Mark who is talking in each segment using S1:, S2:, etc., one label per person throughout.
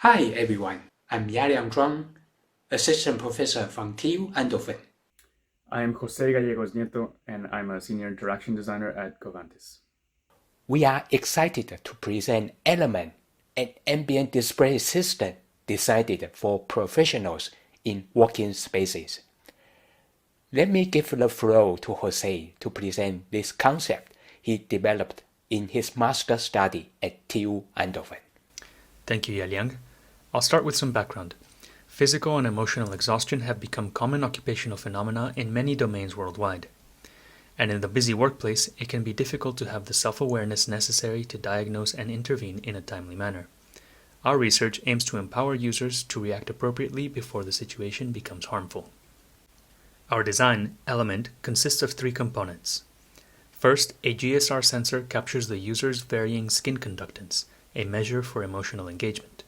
S1: Hi everyone, I'm Yaliang Zhuang, Assistant Professor from TU Eindhoven.
S2: I am Jose Gallegos Nieto, and I'm a Senior Interaction Designer at Covantis.
S3: We are excited to present Element, an ambient display system designed for professionals in working spaces. Let me give the floor to Jose to present this concept he developed in his master study at TU Eindhoven.
S4: Thank you, Yaliang. I'll start with some background. Physical and emotional exhaustion have become common occupational phenomena in many domains worldwide. And in the busy workplace, it can be difficult to have the self-awareness necessary to diagnose and intervene in a timely manner. Our research aims to empower users to react appropriately before the situation becomes harmful. Our design, Element, consists of three components. First, a GSR sensor captures the user's varying skin conductance, a measure for emotional engagement.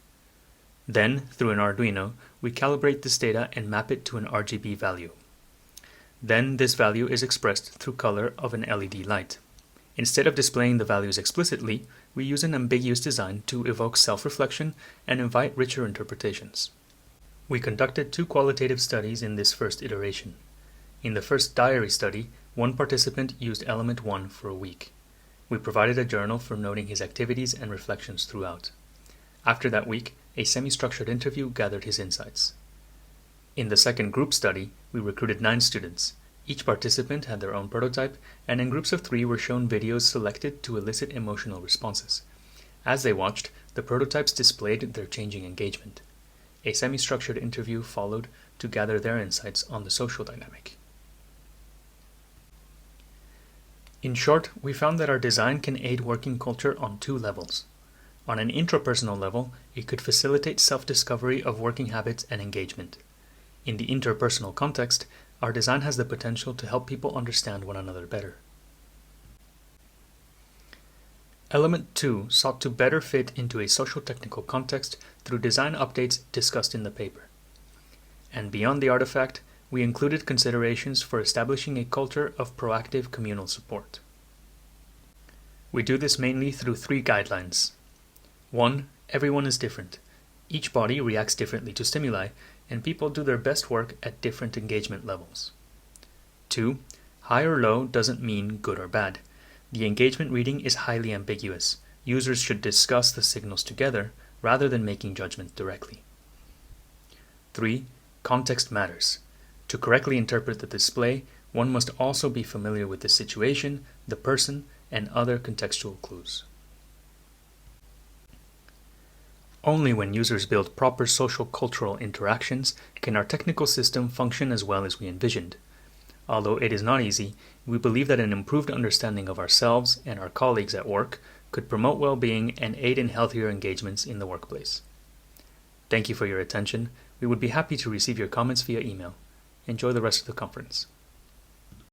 S4: Then, through an Arduino, we calibrate this data and map it to an RGB value. Then this value is expressed through color of an LED light. Instead of displaying the values explicitly, we use an ambiguous design to evoke self-reflection and invite richer interpretations. We conducted two qualitative studies in this first iteration. In the first diary study, one participant used Element 1 for a week. We provided a journal for noting his activities and reflections throughout. After that week, a semi-structured interview gathered his insights. In the second group study, we recruited 9 students. Each participant had their own prototype, and in groups of 3 were shown videos selected to elicit emotional responses. As they watched, the prototypes displayed their changing engagement. A semi-structured interview followed to gather their insights on the social dynamic. In short, we found that our design can aid working culture on 2 levels. On an intrapersonal level, it could facilitate self-discovery of working habits and engagement. In the interpersonal context, our design has the potential to help people understand one another better. Element 2 sought to better fit into a social-technical context through design updates discussed in the paper. And beyond the artifact, we included considerations for establishing a culture of proactive communal support. We do this mainly through 3 guidelines. 1. Everyone is different. Each body reacts differently to stimuli, and people do their best work at different engagement levels. 2. High or low doesn't mean good or bad. The engagement reading is highly ambiguous. Users should discuss the signals together rather than making judgments directly. 3. Context matters. To correctly interpret the display, one must also be familiar with the situation, the person, and other contextual clues. Only when users build proper social-cultural interactions can our technical system function as well as we envisioned. Although it is not easy, we believe that an improved understanding of ourselves and our colleagues at work could promote well-being and aid in healthier engagements in the workplace. Thank you for your attention. We would be happy to receive your comments via email. Enjoy the rest of the conference.